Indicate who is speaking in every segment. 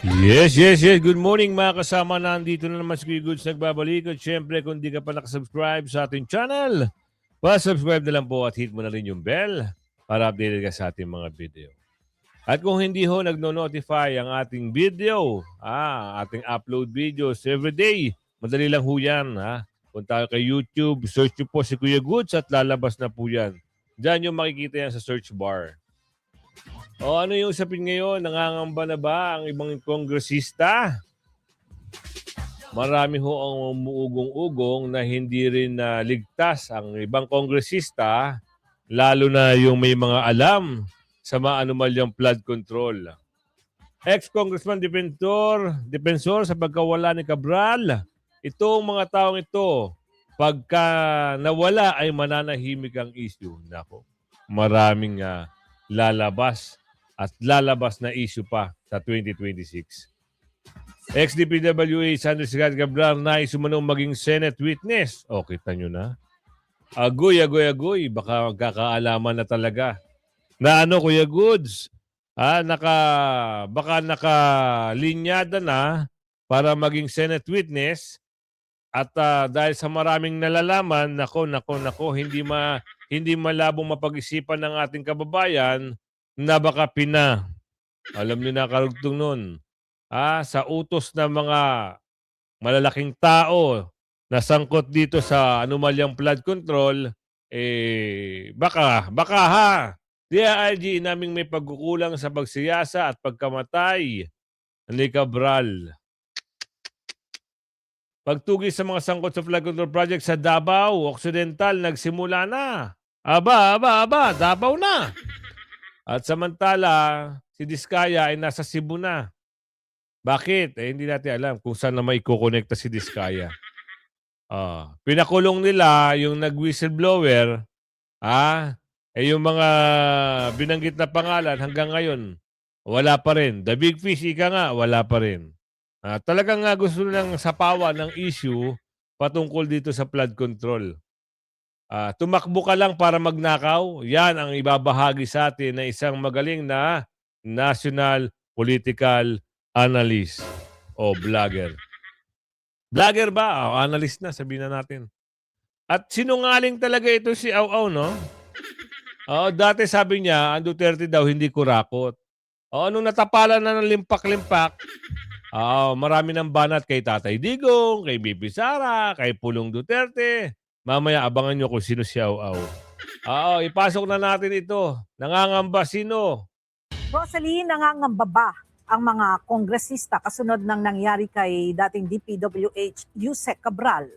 Speaker 1: Yes, yes, yes. Good morning mga kasama. Nandito na naman si Kuya Goods nagbabalik. At syempre, kung di ka pa nakasubscribe sa ating channel, pa-subscribe na lang po at hit mo na rin yung bell para updated ka sa ating mga video. At kung hindi ho nagno-notify ang ating video, ating upload videos everyday, madali lang ho yan. Punta kay YouTube, search nyo po si Kuya Goods at lalabas na po yan. Diyan yung makikita yan sa search bar. O ano yung usapin ngayon? Nangangamba na ba ang ibang kongresista? Marami ho ang umuugong-ugong na hindi rin ligtas ang ibang kongresista, lalo na yung may mga alam sa maanumalyang flood control. Ex-Congressman Depensor sa pagkawala ni Cabral, itong mga taong ito, pagka nawala ay mananahimik ang issue. Nako, maraming lalabas at lalabas na issue pa sa 2026. Ex-DPWH Sandro Sigat Cabral na isumanong maging Senate witness. O, kita nyo na. Agoy, baka magkakaalaman na talaga. Na ano, Kuya Goods? Baka nakalinyada na para maging Senate witness. At dahil sa maraming nalalaman, nako, hindi malabong mapag-isipan ng ating kababayan na baka alam niyo na karugtong nun, sa utos ng mga malalaking tao na sangkot dito sa anomalyang flood control, baka DILG naming may pagkukulang sa pagsiyasa at pagkamatay ni Cabral. Pagtugis sa mga sangkot sa flood control project sa Davao Occidental nagsimula na. Aba, Davao na. At samantala, si Diskaya ay nasa Cebu na. Bakit? Hindi natin alam kung saan na maikukonekta si Diskaya. Pinakulong nila yung nag-whistleblower, yung mga binanggit na pangalan hanggang ngayon, wala pa rin. The Big Fish, ika nga, wala pa rin. Talagang gusto nilang sapawan ng issue patungkol dito sa flood control. Tumakbo ka lang para magnakaw, yan ang ibabahagi sa atin na isang magaling na national political analyst o vlogger. Vlogger ba? Analyst na, sabihin na natin. At sinungaling talaga ito si Au-Au, no? Dati sabi niya, ang Duterte daw hindi kurakot. Nung natapalan na ng limpak-limpak, marami ng banat kay Tatay Digong, kay Bibi Sara, kay Pulong Duterte. Mamaya abangan nyo kung sino si Au-Au. Ipasok na natin ito. Nangangamba sino?
Speaker 2: Rosalie, nangangamba ba ang mga kongresista kasunod ng nangyari kay dating DPWH Yusek Cabral?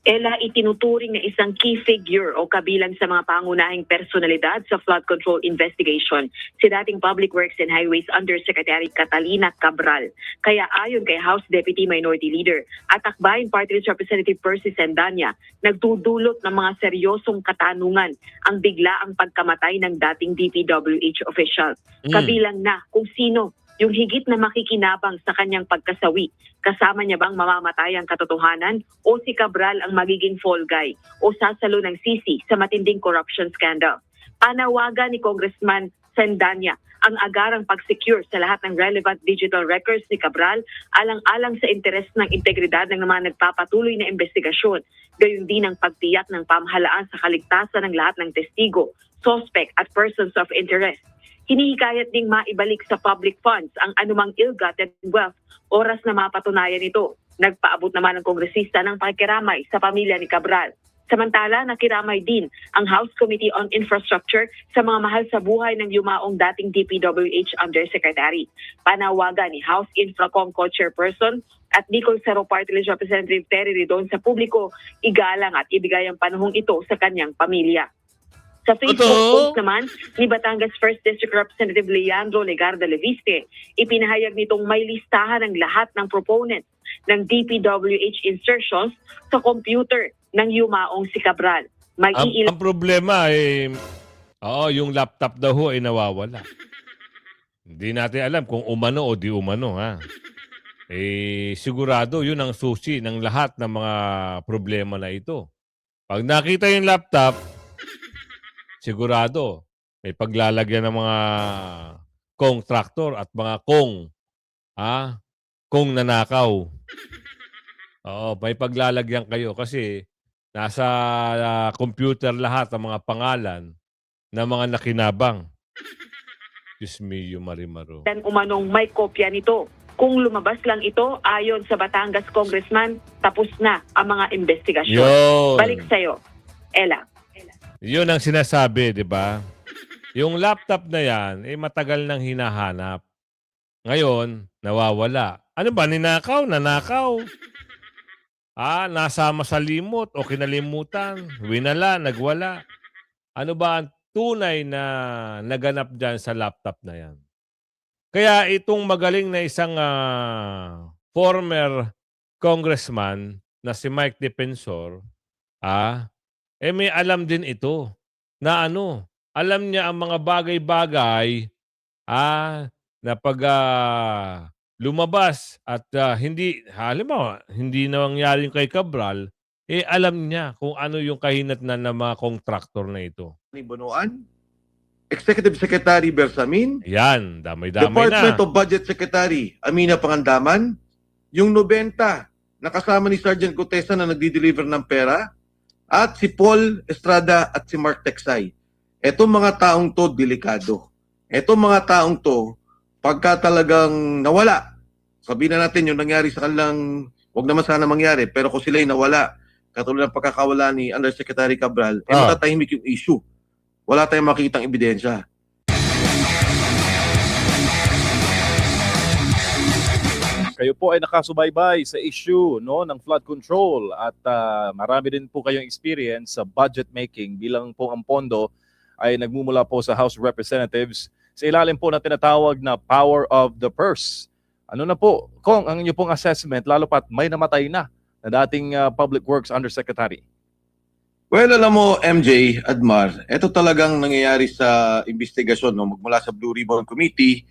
Speaker 3: Ella itinuturing na isang key figure o kabilang sa mga pangunahing personalidad sa flood control investigation si dating Public Works and Highways Undersecretary Catalina Cabral. Kaya ayon kay House Deputy Minority Leader at Akbayan Party List Representative Percy Sendanya, nagdudulot ng mga seryosong katanungan ang biglaang pagkamatay ng dating DPWH official. Kabilang na kung sino yung higit na makikinabang sa kanyang pagkasawi. Kasama niya bang mamamatay ang katotohanan o si Cabral ang magiging fall guy o sasalo ng sisi sa matinding corruption scandal? Panawagan ni Congressman Sendanya ang agarang pag-secure sa lahat ng relevant digital records ni Cabral alang-alang sa interes ng integridad ng mga nagpapatuloy na investigasyon, gayon din ang pagtiyak ng pamahalaan sa kaligtasan ng lahat ng testigo, suspect at persons of interest. Hinihikayat ding maibalik sa public funds ang anumang ill-gotten wealth oras na mapatunayan ito. Nagpaabot naman ang kongresista ng pakikiramay sa pamilya ni Cabral. Samantala, nakiramay din ang House Committee on Infrastructure sa mga mahal sa buhay ng yumaong dating DPWH Undersecretary. Panawagan ni House Infracom Co-Chairperson at Bicol Cerro Party List Representative Terry Ridon sa publiko, igalang at ibigay ang panahong ito sa kanyang pamilya. Sa Facebook post naman ni Batangas 1st District Representative Leandro Legarda Leviste, ipinahayag nitong may listahan ng lahat ng proponents ng DPWH insertions sa computer ng yumaong si Cabral.
Speaker 1: Ang problema yung laptop daw ho ay nawawala. Hindi natin alam kung umano o di umano, sigurado yun ang susi ng lahat ng mga problema na ito. Pag nakita yung laptop, sigurado may paglalagyan ng mga contractor at mga kung nanakaw. Oo, may paglalagyan kayo kasi nasa computer lahat ang mga pangalan ng mga nakinabang. Diyos mio, Marimaro.
Speaker 3: Dan umanong may kopya nito. Kung lumabas lang ito, ayon sa Batangas congressman, tapos na ang mga investigasyon.
Speaker 1: Yun.
Speaker 3: Balik sa'yo, Ella.
Speaker 1: Yun ang sinasabi, di ba? Yung laptop na yan, matagal nang hinahanap. Ngayon, nawawala. Ano ba, ninakaw, nanakaw? Nasama sa limot o kinalimutan, winala, nagwala. Ano ba ang tunay na naganap dyan sa laptop na yan? Kaya itong magaling na isang former congressman na si Mike Defensor, may alam din ito na alam niya ang mga bagay-bagay na pag lumabas at halimbawa, hindi nangyari yung kay Cabral, alam niya kung ano yung kahinatnan ng mga kontraktor na ito.
Speaker 4: Ni Bonoan, Executive Secretary Bersamin,
Speaker 1: Yan, damay-damay
Speaker 4: Department
Speaker 1: na.
Speaker 4: of Budget Secretary Amina Pangandaman, yung 90 na kasama ni Sergeant Gutesa na nagdi-deliver ng pera, at si Paul Estrada at si Mark Texay. Etong mga taong to, delikado. Etong mga taong to, pagka talagang nawala, sabihin na natin yung nangyari sa kanilang, wag naman sana mangyari, pero kung sila'y nawala, katulad ng pagkakawala ni Undersecretary Cabral, matatahimik yung issue. Wala tayong makitang ebidensya.
Speaker 5: Kayo po ay nakasubaybay sa issue ng flood control at marami din po kayong experience sa budget making bilang po ang pondo ay nagmumula po sa House of Representatives sa ilalim po na tinatawag na power of the purse. Ano na po, Kong, ang inyo pong assessment lalo pat may namatay na dating Public Works Undersecretary?
Speaker 4: Well, alam mo, MJ, Admar, ito talagang nangyayari sa investigasyon magmula sa Blue Ribbon Committee,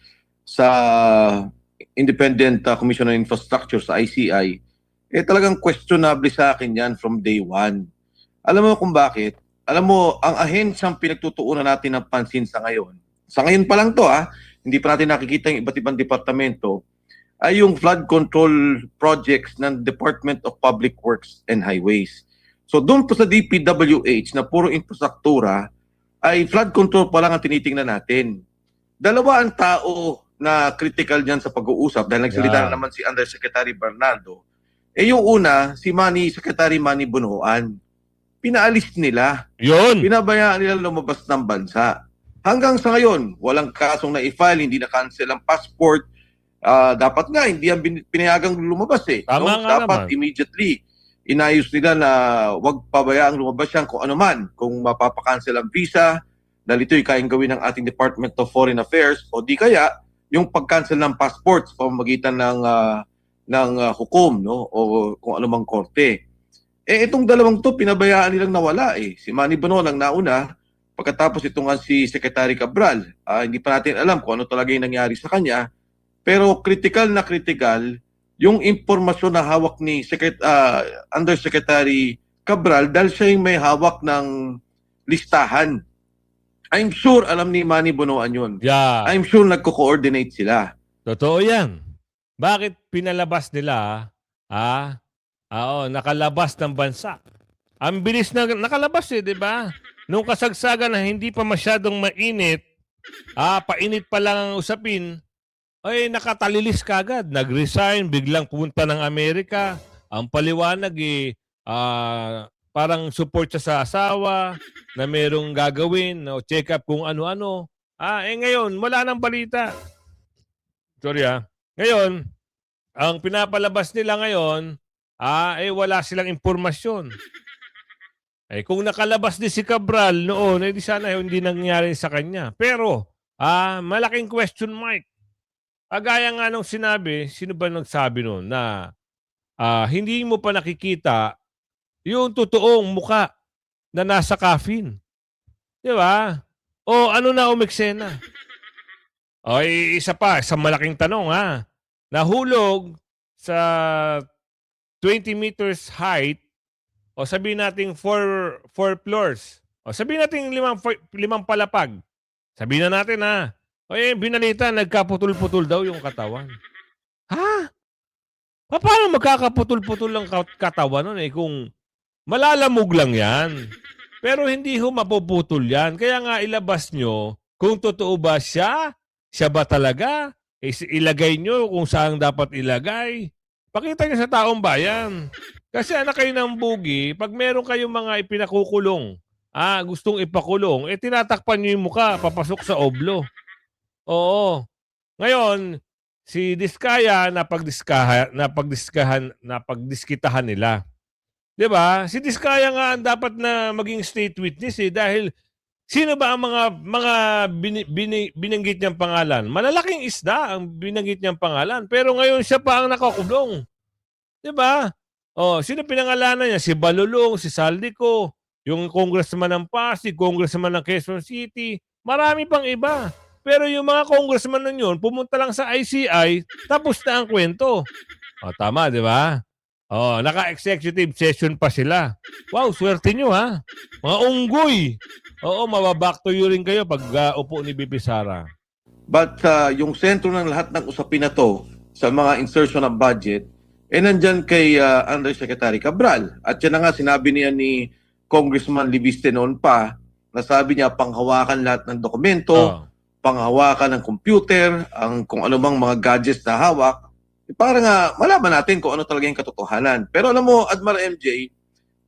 Speaker 4: sa Independent Commission on Infrastructure, sa ICI, talagang questionable sa akin yan from day one. Alam mo kung bakit? Alam mo, ang ahensang pinagtutuunan natin ng pansin sa ngayon pa lang to hindi pa natin nakikita yung iba't ibang departamento, ay yung flood control projects ng Department of Public Works and Highways. So doon po sa DPWH na puro infrastruktura, ay flood control pa lang ang tinitingnan natin. Dalawa ang tao na critical dyan sa pag-uusap dahil nagsalita na naman si Undersecretary Bernardo. Yung una, si Secretary Manny Bonoan. Pinaalis nila.
Speaker 1: Yun.
Speaker 4: Pinabayaan nila lumabas ng bansa. Hanggang sa ngayon, walang kasong na-file, hindi na-cancel ang passport. Dapat nga, hindi yan pinayagang lumabas
Speaker 1: Tama nga
Speaker 4: dapat
Speaker 1: naman.
Speaker 4: immediately inayos nila na wag pabayaang lumabas yan kung ano man. Kung mapapakancel ang visa, dahil ito'y kayang gawin ng ating Department of Foreign Affairs, o di kaya yung pag-cancel ng passports sa pamamagitan ng hukom, o kung anumang korte. Itong dalawang to, pinabayaan nilang nawala. Si Manny Bonoan ang nauna, pagkatapos itong si Secretary Cabral. Hindi pa natin alam kung ano talaga yung nangyari sa kanya, pero critical na critical yung impormasyon na hawak ni Undersecretary Cabral dahil siya yung may hawak ng listahan. I'm sure alam ni Manny Bonoan yun.
Speaker 1: Yeah.
Speaker 4: I'm sure nagko-coordinate sila.
Speaker 1: Totoo yan. Bakit pinalabas nila, nakalabas ng bansa? Ang bilis na nakalabas di ba? Nung kasagsagan na hindi pa masyadong mainit, painit pa lang ang usapin, nakatalilis kagad. Nag-resign, biglang pumunta ng Amerika. Ang paliwanag parang support siya sa asawa, na merong gagawin, check up kung ano-ano. Ngayon, wala nang balita. Sorry Ngayon, ang pinapalabas nila ngayon, wala silang impormasyon. Kung nakalabas din si Cabral noon, di sana hindi nangyari sa kanya. Pero, malaking question mark. Gaya nga nung sinabi, sino ba nagsabi noon na hindi mo pa nakikita yung totoong muka na nasa coffin. Di ba? O ano na umeksena? Isa pa, isang malaking tanong Nahulog sa 20 meters height o sabihin natin 4 floors. O sabihin natin 5 palapag. Sabihin na natin Eh, binalita, nagkaputol-putol daw yung katawan. Ha? Paano magkakaputol-putol ang katawan nun kung malalamog lang yan? Pero hindi ho mapuputol yan. Kaya nga ilabas nyo kung totoo ba siya, siya ba talaga, ilagay nyo kung saan dapat ilagay. Pakita nyo sa taong bayan. Kasi anak kayo ng bugi, pag meron kayong mga ipinakukulong, gustong ipakulong, tinatakpan nyo yung muka, papasok sa oblo. Oo. Ngayon, si Diskaya napagdiskitahan nila. 'Di ba? Si Diskaya nga ang dapat na maging state witness dahil sino ba ang mga binanggit niyang pangalan? Malalaking isda ang binanggit niyang pangalan, pero ngayon siya pa ang nakakulong. 'Di ba? Oh, sino pinangalanan niya? Si Balulong, si Saldico, yung congressman ng Pasig, congressman ng Quezon City, marami pang iba. Pero yung mga congressman nun yun, pumunta lang sa ICI, tapos na ang kwento. O, tama, di ba? O, naka-executive session pa sila. Wow, swerte nyo ha. Mga unggoy. Oo, mababack to you rin kayo pag upo ni Bibi Sara.
Speaker 4: But yung sentro ng lahat ng usapin na to sa mga insertion ng budget, nandyan kay Undersecretary Cabral. At yan na nga sinabi niya ni Congressman Libiste noon pa, nasabi niya panghawakan lahat ng dokumento, panghawakan ng computer, ang kung ano mang mga gadgets na hawak, para nga malaman natin kung ano talaga yung katotohanan. Pero alam mo, Admar MJ,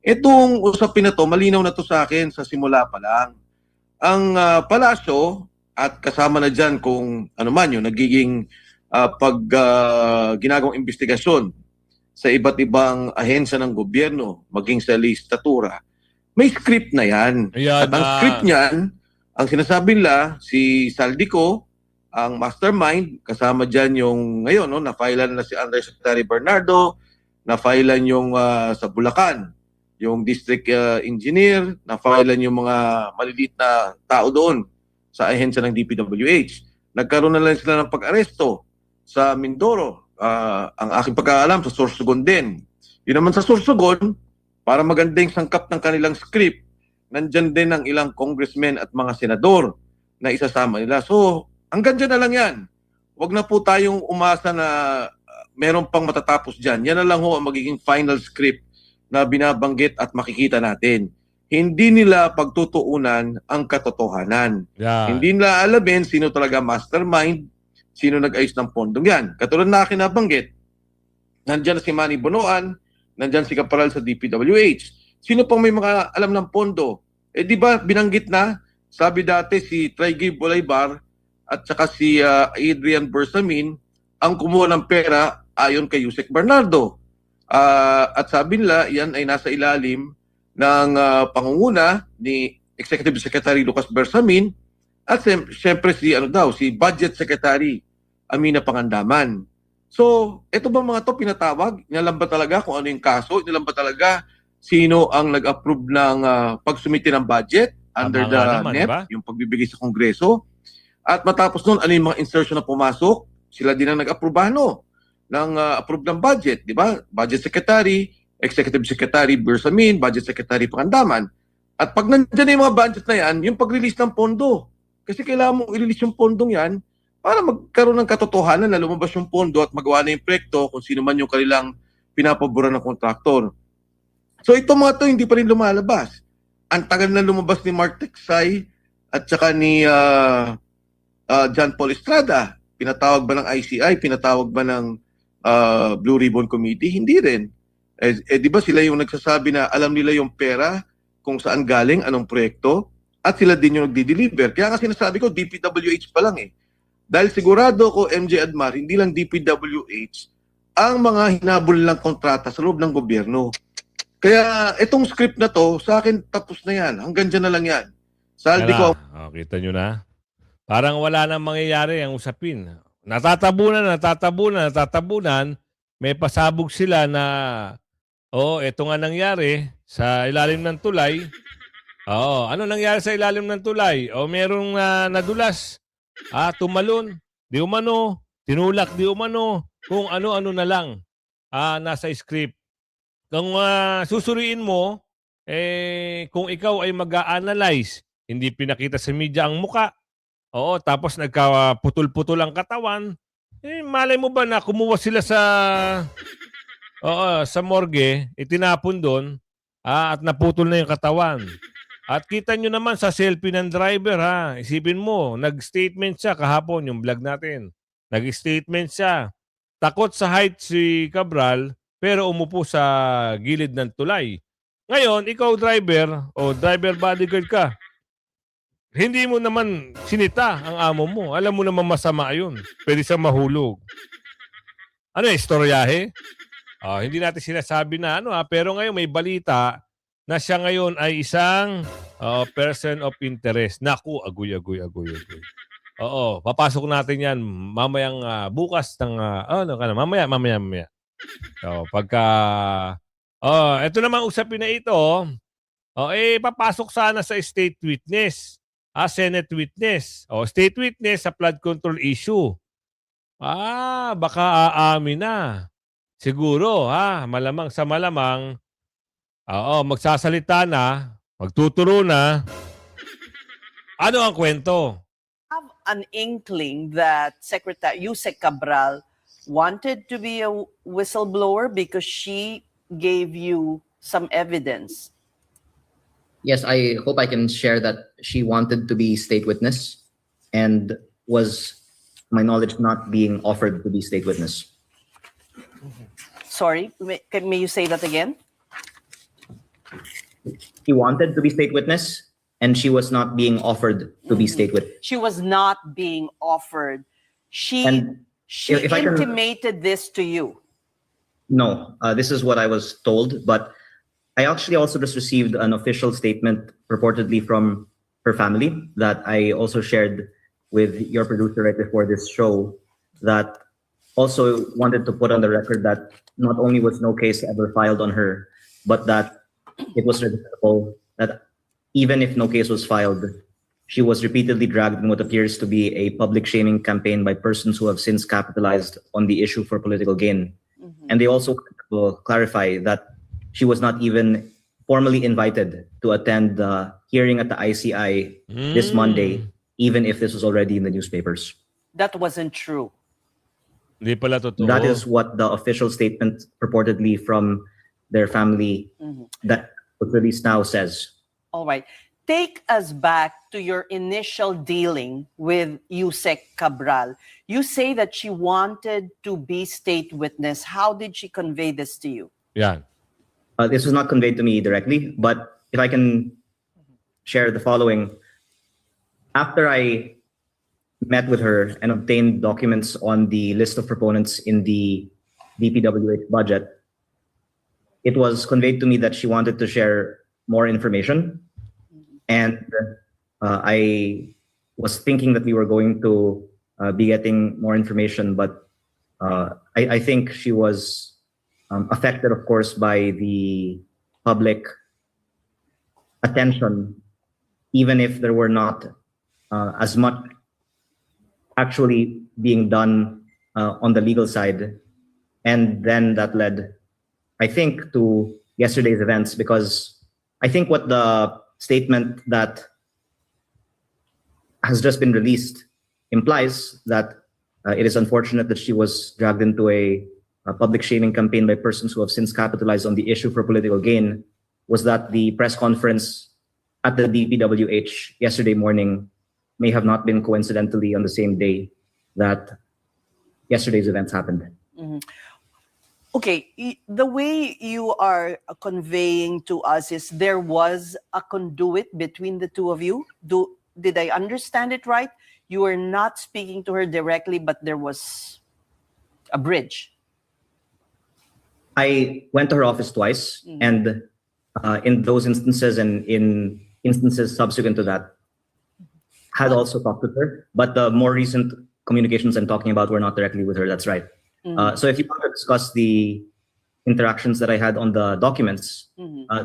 Speaker 4: itong usapin na to, malinaw na to sa akin sa simula pa lang. Ang palasyo, at kasama na dyan kung ano man yung nagiging ginagawang investigasyon sa iba't ibang ahensya ng gobyerno, maging sa listatura, may script na yan.
Speaker 1: Ayan,
Speaker 4: At ang script niyan, ang sinasabi nila, si Saldico, ang mastermind, kasama dyan yung ngayon, no, na-filean na si Undersecretary Bernardo, na-filean yung sa Bulacan, yung district engineer, na-filean yung mga maliliit na tao doon sa ahensya ng DPWH. Nagkaroon na lang sila ng pag-aresto sa Mindoro. Ang aking pagkaalam, sa Sorsogon din. Yun naman sa Sorsogon, para maganda yung sangkap ng kanilang script, nandyan din ang ilang congressmen at mga senador na isasama nila. So, hanggang dyan na lang yan. Huwag na po tayong umasa na meron pang matatapos dyan. Yan na lang ho ang magiging final script na binabanggit at makikita natin. Hindi nila pagtutuunan ang katotohanan.
Speaker 1: Yan.
Speaker 4: Hindi nila alamin sino talaga mastermind, sino nag-ayos ng pondong yan. Katulad na akin nabanggit, nandyan si Manny Bonoan, nandyan si Caparal sa DPWH. Sino pang may mga alam ng pondo? Di ba binanggit na, sabi dati si Traigi Bolaybar at saka si Adrian Bersamin ang kumuha ng pera ayon kay Yusek Bernardo. At sabi nila, yan ay nasa ilalim ng pangunguna ni Executive Secretary Lucas Bersamin at siyempre si Budget Secretary Amina Pangandaman. So, ito ba mga to pinatawag? Inalam ba talaga kung ano yung kaso? Inalam ba talaga sino ang nag-approve ng pagsumite ng budget under the
Speaker 1: naman,
Speaker 4: NEP,
Speaker 1: diba?
Speaker 4: yung pagbibigay sa Kongreso? At matapos nun, ano yung mga insertion na pumasok? Sila din ang nag-approve ng approve ng budget, di ba? Budget Secretary, Executive Secretary Bersamin, Budget Secretary Pangandaman. At pag nandiyan yung mga budget na yan, yung pag-release ng pondo. Kasi kailangan mong i-release yung pondong yan para magkaroon ng katotohanan na lumabas yung pondo at magawa na yung proyekto kung sino man yung kanilang pinapaboran ng kontraktor. So ito mga to hindi pa rin lumalabas. Ang tagal na lumabas ni Mark Teksay at saka ni John Paul Estrada. Pinatawag ba ng ICI? Pinatawag ba ng Blue Ribbon Committee? Hindi rin. Di ba sila yung nagsasabi na alam nila yung pera kung saan galing, anong proyekto, at sila din yung nagdi-deliver. Kaya nga sinasabi ko, DPWH pa lang eh. Dahil sigurado ko, MJ Admar, hindi lang DPWH ang mga hinabol lang kontrata sa loob ng gobyerno. Kaya itong script na to, sa akin tapos na yan. Hanggang dyan na lang yan. Saldi ko.
Speaker 1: Kita nyo na. Parang wala nang mangyayari ang usapin. Natatabunan. May pasabog sila na, ito nga nangyari sa ilalim ng tulay. Ano nangyari sa ilalim ng tulay? Merong nadulas. Tumalon. Di umano. Tinulak di umano. Kung ano-ano na lang. Nasa script. Kung susuriin mo, kung ikaw ay mag-a-analyze, hindi pinakita sa media ang muka, Oo, tapos nagkaputol-putol ang katawan. Eh, malay mo ba na kumuha sila sa morgue, itinapon doon, at naputol na yung katawan. At kita nyo naman sa selfie ng driver, ha. Isipin mo, nag-statement siya kahapon, yung vlog natin. Nag-statement siya. Takot sa height si Cabral, pero umupo sa gilid ng tulay. Ngayon, ikaw driver, o driver bodyguard ka, hindi mo naman sinita ang amo mo. Alam mo naman masama yun. Pwede siyang mahulog. Ano, istoryahe? Hindi natin sinasabi na pero ngayon may balita na siya ngayon ay isang person of interest. Naku, agoy. Oo, papasok natin yan mamayang bukas ng mamaya. So, ito namang usapin na ito, papasok sana sa state witness. Senate witness. State witness sa flood control issue. Baka aamin na. Siguro, malamang sa malamang, magsasalita na, magtuturo na. Ano ang kwento?
Speaker 6: Have an inkling that Secretary Yusek Cabral wanted to be a whistleblower because she gave you some evidence.
Speaker 7: Yes, I hope I can share that she wanted to be state witness and was, to my knowledge, not being offered to be state witness.
Speaker 6: Sorry, may you say that again?
Speaker 7: She wanted to be state witness and she was not being offered to be state witness.
Speaker 6: She was not being offered. She
Speaker 7: And if I can-
Speaker 6: intimated this to you.
Speaker 7: No, this is what I was told, but I actually also just received an official statement purportedly from her family that I also shared with your producer right before this show, that also wanted to put on the record that not only was no case ever filed on her, but that it was regrettable that even if no case was filed, she was repeatedly dragged in what appears to be a public shaming campaign by persons who have since capitalized on the issue for political gain. And they also clarify that she was not even formally invited to attend the hearing at the ICI this Monday, even if this was already in the newspapers.
Speaker 6: That wasn't true.
Speaker 1: Hindi pala totoo.
Speaker 7: That is what the official statement purportedly from their family that was released now says.
Speaker 6: All right. Take us back to your initial dealing with Yusek Cabral. You say that she wanted to be state witness. How did she convey this to you?
Speaker 1: Yan.
Speaker 7: This was not conveyed to me directly, but if I can share the following. After I met with her and obtained documents on the list of proponents in the DPWH budget, it was conveyed to me that she wanted to share more information. And I was thinking that we were going to be getting more information, but I think she was affected, of course, by the public attention, even if there were not as much actually being done on the legal side. And then that led, I think, to yesterday's events, because I think what the statement that has just been released implies that it is unfortunate that she was dragged into a public shaming campaign by persons who have since capitalized on the issue for political gain, was that the press conference at the DPWH yesterday morning may have not been coincidentally on the same day that yesterday's events happened.
Speaker 6: Okay, the way you are conveying to us is there was a conduit between the two of you. Did I understand it right? You were not speaking to her directly, but there was a bridge.
Speaker 7: I went to her office twice, and in those instances and in instances subsequent to that, had also talked with her. But the more recent communications I'm talking about were not directly with her. That's right. So if you want to discuss the interactions that I had on the documents,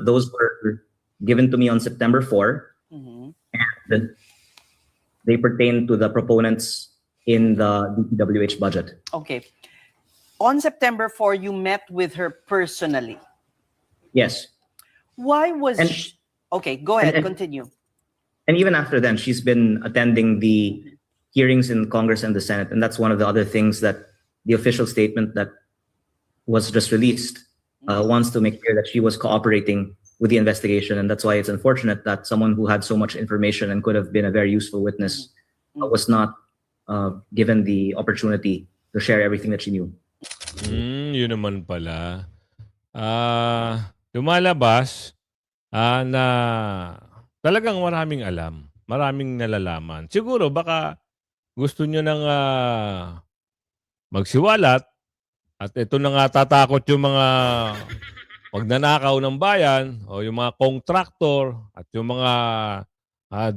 Speaker 7: those were given to me on September 4, and they pertain to the proponents in the DPWH budget.
Speaker 6: Okay. On September 4, you met with her personally.
Speaker 7: Yes.
Speaker 6: Why was
Speaker 7: And-
Speaker 6: okay, go ahead,
Speaker 7: and-
Speaker 6: continue.
Speaker 7: And even after then, she's been attending the hearings in Congress and the Senate, and that's one of the other things that the official statement that was just released wants to make clear that she was cooperating with the investigation, and that's why it's unfortunate that someone who had so much information and could have been a very useful witness was not given the opportunity to share everything that she knew.
Speaker 1: Yun naman pala. Lumalabas na talagang maraming alam, maraming nalalaman. Siguro baka gusto nyo nang magsiwalat at ito na nga tatakot yung mga magnanakaw ng bayan o yung mga kontraktor at yung mga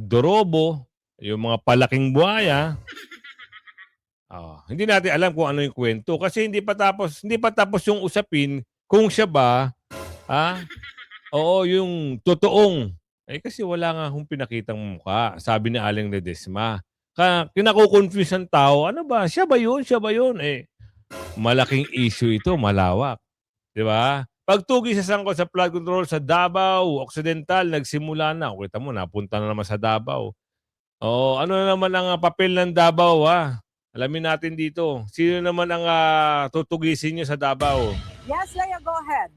Speaker 1: dorobo, yung mga palaking buhaya. Hindi natin alam kung ano yung kwento kasi hindi pa tapos yung usapin kung siya ba yung totoong kasi wala nga hong pinakitang mukha, sabi ni Aling Ledesma. Kinakukonfuse ang tao, ano ba? Siya ba yun? Malaking issue ito, malawak. 'Di ba? Pagtugi sa sangkot sa flood control sa Davao Occidental nagsimula na. Kita mo napunta na naman sa Davao. Ano na naman ang papel ng Davao Alamin natin dito. Sino naman ang tutugisin niyo sa Davao?
Speaker 2: Yes, Leia, go ahead.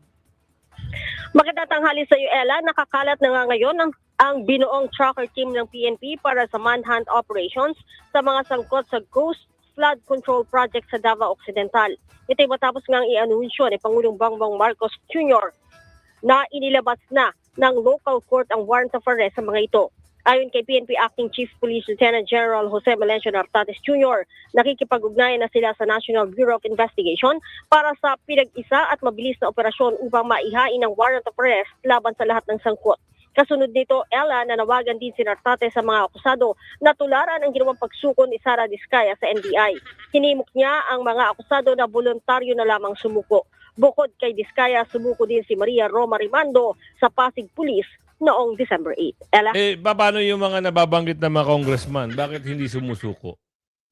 Speaker 8: Magandang tanghali sa iyo, Ella. Nakakalat na nga ngayon ang binuong tracker team ng PNP para sa manhunt operations sa mga sangkot sa Ghost Flood Control Project sa Davao Occidental. Ito'y matapos ngang i-anunsyo ni Pangulong Bongbong Marcos Jr. na inilabas na ng local court ang warrant of arrest sa mga ito. Ayon kay PNP Acting Chief Police Lieutenant General Jose Melencio Nartates Jr., nakikipag-ugnayan na sila sa National Bureau of Investigation para sa pinag-isa at mabilis na operasyon upang maihain ang warrant of arrest laban sa lahat ng sangkot. Kasunod nito, Ella, nanawagan din si Nartates sa mga akusado na tularan ang ginawang pagsuko ni Sara Diskaya sa NBI. Hinimok niya ang mga akusado na voluntaryo na lamang sumuko. Bukod kay Diskaya, sumuko din si Maria Roma Rimando sa Pasig Police noong December 8. Ella?
Speaker 1: Paano yung mga nababanggit na mga congressman? Bakit hindi sumusuko?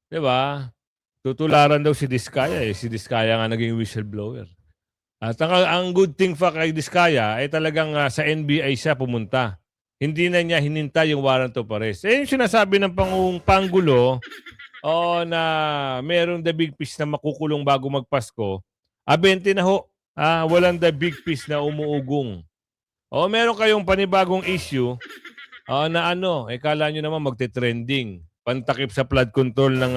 Speaker 1: 'Di ba? Tutularan daw si Diskaya Si Diskaya nga naging whistleblower. At ang good thing pa kay Diskaya ay talagang sa NBI siya pumunta. Hindi na niya hinintay yung warrant of arrest. Yung sinasabi ng Pangulo na merong the big fish na makukulong bago magpasko. 20 na ho. Walang the big fish na umuugong. Meron kayong panibagong issue na kala nyo naman magte-trending. Pantakip sa flood control ng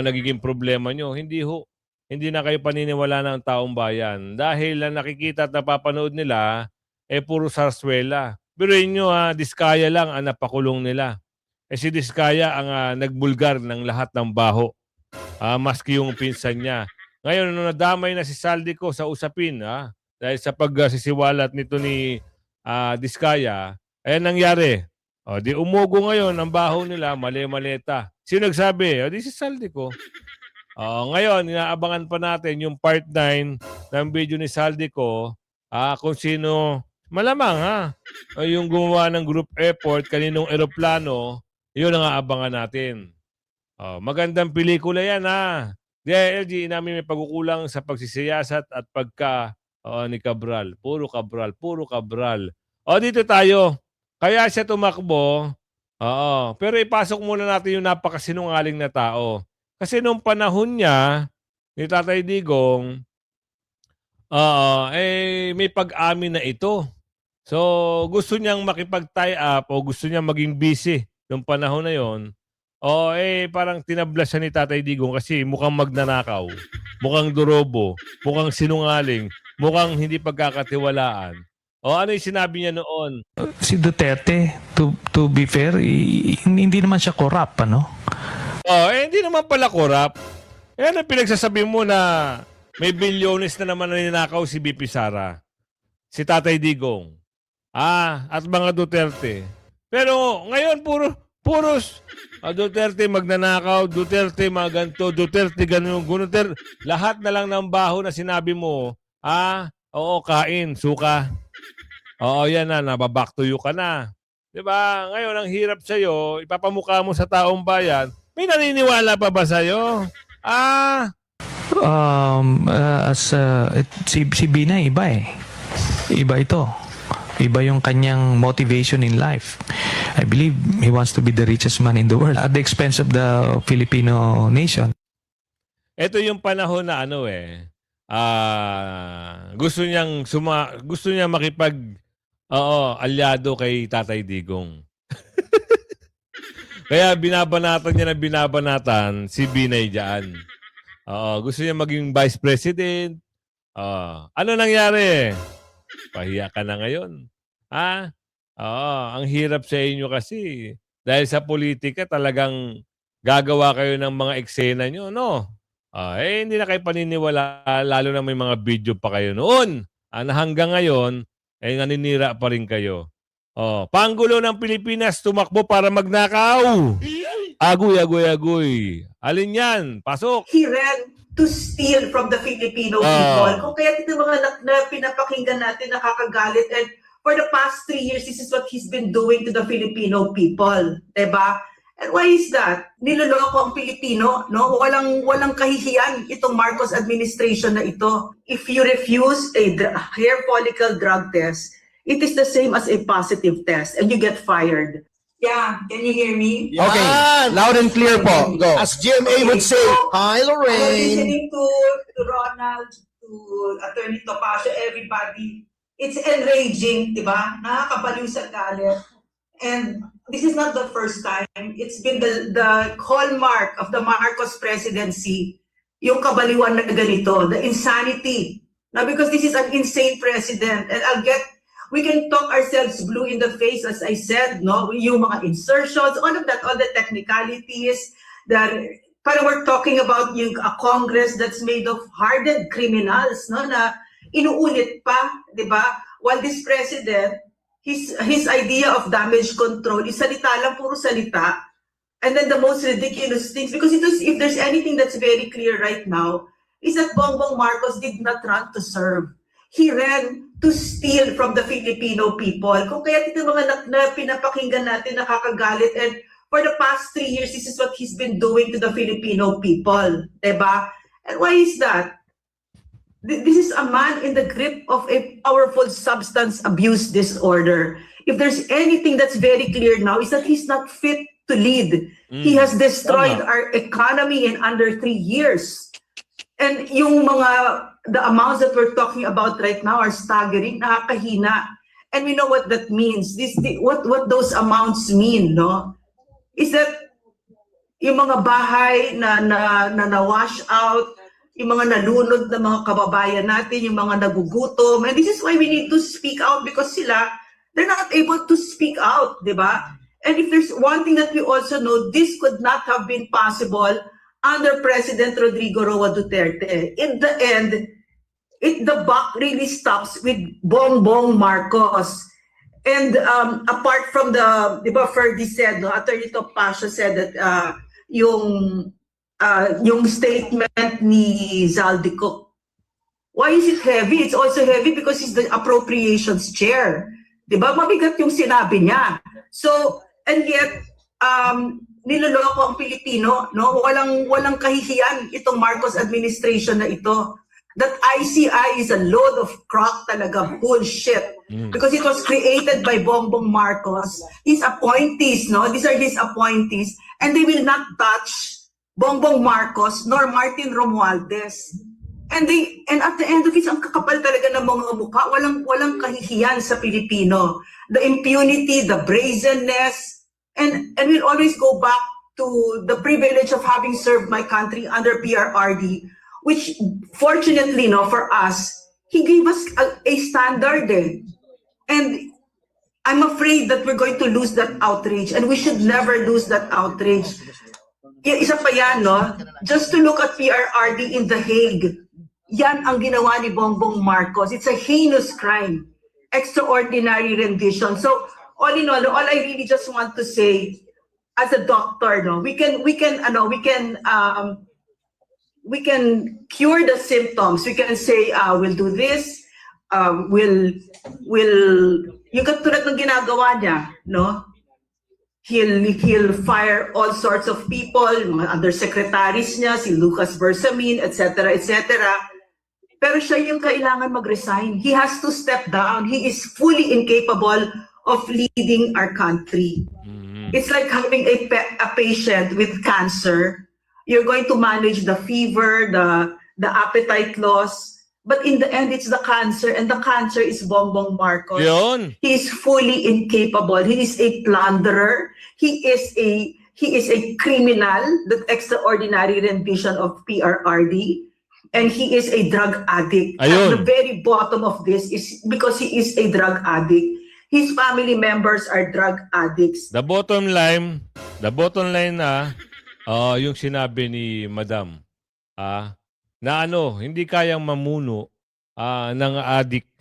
Speaker 1: nagiging problema nyo. Hindi ho. Hindi na kayo paniniwala ng taong bayan. Dahil nakikita at napapanood nila, puro sarswela. Pero inyo, Diskaya lang ang napakulong nila. Si Diskaya ang nagbulgar ng lahat ng baho. Maski yung pinsan niya. Ngayon, nadamay na si Saldico sa usapin, dahil sa pagsisiwalat nito ni Diskaya, nangyari. Di umugo ngayon ang baho nila, mali-maleta. Sino nagsabi? Di si Saldico. Ngayon, inaabangan pa natin yung part 9 ng video ni Saldico kung sino, malamang yung gumawa ng group effort, kaninong eroplano, yun ang aabangan natin. Magandang pelikula yan DILG, namin may pagkukulang sa pagsisiyasat at ni Cabral. Puro Cabral. Dito tayo. Kaya siya tumakbo. Pero ipasok muna natin yung napakasinungaling na tao. Kasi nung panahon niya, ni Tatay Digong, may pag-amin na ito. So, gusto niyang makipag-tie up o gusto niyang maging busy nung panahon na yon. Parang tinabla siya ni Tatay Digong kasi mukhang magnanakaw, mukhang dorobo, mukhang sinungaling, mukhang hindi pagkakatiwalaan. Ano yung sinabi niya noon?
Speaker 9: Si Duterte, to be fair, hindi naman siya corrupt,
Speaker 1: Hindi naman pala corrupt. Yan ang pinagsasabi mo na may bilyones na naman na ninakaw si BP Sara, si Tatay Digong, at mga Duterte. Pero ngayon puros Duterte magnanakaw, Duterte maganto, Duterte ganun, Duterte. Lahat na lang ng baho na sinabi mo, kain, suka. Yan na, nababack to you ka na. Diba? Ngayon, ang hirap sa'yo, ipapamukha mo sa taong bayan, may naniniwala pa ba sa'yo?
Speaker 9: Si Bina iba Iba ito. Iba yung kanyang motivation in life. I believe he wants to be the richest man in the world at the expense of the Filipino nation.
Speaker 1: Ito yung panahon na gusto niyang makipag alyado kay Tatay Digong. Kaya binabanatan si Binay diyan. Gusto niya maging vice president. Ano nangyari? Pahiya ka na ngayon. Ha? Ang hirap sa inyo kasi. Dahil sa politika talagang gagawa kayo ng mga eksena nyo, no? Hindi na kayo paniniwala, lalo na may mga video pa kayo noon. Na hanggang ngayon, naninira pa rin kayo. Panggulo ng Pilipinas, tumakbo para magnakaw. Agoy. Alin yan? Pasok.
Speaker 10: He ran to steal from the Filipino people. Kung kaya ito mga na pinapakinggan natin nakakagalit, and for the past 3 years, this is what he's been doing to the Filipino people. Diba? And why is that? Niloloko ang Pilipino, no? Walang kahihiyan itong Marcos administration na ito. If you refuse a hair follicle drug test, it is the same as a positive test and you get fired. Yeah, can you hear me?
Speaker 11: Okay, loud and clear po. Go. As GMA would say, hi
Speaker 10: I'm
Speaker 11: Lorraine.
Speaker 10: listening to Ronald, to Attorney Topacio, everybody. It's enraging, di ba? Nakakabaliw sa galit. And this is not the first time. It's been the hallmark of the Marcos presidency, yung kabaliwan na ganito, the insanity. Now, because this is an insane president, and we can talk ourselves blue in the face, as I said, no? Yung mga insertions, all of that, all the technicalities, parang we're talking about a Congress that's made of hardened criminals, no? Na inuulit pa, di ba? While this president, his idea of damage control is salita lang, puro salita. And then the most ridiculous things, because if there's anything that's very clear right now, is that Bongbong Marcos did not run to serve. He ran to steal from the Filipino people. Kung kaya ito mga na pinapakinggan natin nakakagalit, and for the past 3 years, this is what he's been doing to the Filipino people. Diba? And why is that? This is a man in the grip of a powerful substance abuse disorder. If there's anything that's very clear now, is that he's not fit to lead. He has destroyed our economy in under 3 years. And the amounts that we're talking about right now are staggering, nakakahina. And we know what that means. What those amounts mean, no? Is that yung mga bahay na wash out, yung mga nalunod na mga kababayan natin, yung mga nagugutom. And this is why we need to speak out, because they're not able to speak out, di ba? And if there's one thing that we also know, this could not have been possible under President Rodrigo Roa Duterte. In the end, the buck really stops with Bongbong Marcos. And apart from di ba, Ferdy said, no, Attorney Topacio said that yung statement ni Zaldico, why is it heavy? It's also heavy because he's the appropriations chair. Diba? Mabigat yung sinabi niya. So, and yet, niloloko ang Pilipino, no? Walang kahihiyan itong Marcos administration na ito. That ICI is a load of crock talaga, bullshit. Because it was created by Bongbong Marcos. His appointees, no? These are his appointees. And they will not touch Bongbong Marcos nor Martin Romualdez. And at the end of it, ang kakapal talaga ng mga mukha, walang kahihiyan sa Pilipino. The impunity, the brazenness, and we'll always go back to the privilege of having served my country under PRRD, which fortunately, no, for us, he gave us a standard. And I'm afraid that we're going to lose that outrage, and we should never lose that outrage. Isa pa yan, no? Just to look at PRRD in The Hague, yan ang ginawa ni Bongbong Marcos. It's a heinous crime. Extraordinary rendition. So, all in all I really just want to say, as a doctor, no, we can cure the symptoms. We can say, we'll do this, yung katulad ng ginagawa niya, no? He'll fire all sorts of people, mga undersecretaries niya, si Lucas Bersamin, etc., etc. Pero siya yung kailangan mag-resign. He has to step down. He is fully incapable of leading our country. It's like having a patient with cancer. You're going to manage the fever, the appetite loss, but in the end, it's the cancer, and the cancer is Bongbong Marcos.
Speaker 1: Yun.
Speaker 10: He is fully incapable. He is a plunderer. He is a criminal, the extraordinary rendition of PRRD. And he is a drug addict. At
Speaker 1: Ayun.
Speaker 10: the very bottom of this is because he is a drug addict. His family members are drug addicts.
Speaker 1: The bottom line na yung sinabi ni Madam na hindi kayang mamuno ng addict.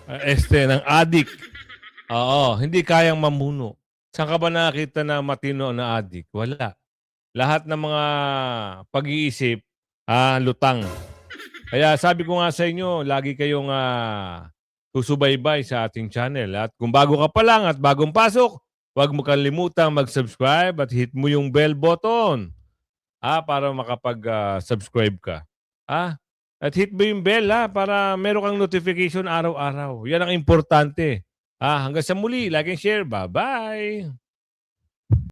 Speaker 1: Ng addict. Oo, hindi kayang mamuno. Saan ka ba nakita na matino na addict? Wala. Lahat ng mga pag-iisip lutang. Kaya sabi ko nga sa inyo, lagi kayong susubaybay sa ating channel. At kung bago ka pa lang at bagong pasok, huwag mo kalimutang mag-subscribe at hit mo yung bell button para makapag-subscribe ka. At hit mo yung bell para meron kang notification araw-araw. Yan ang importante. Hanggang sa muli, like and share. Bye-bye!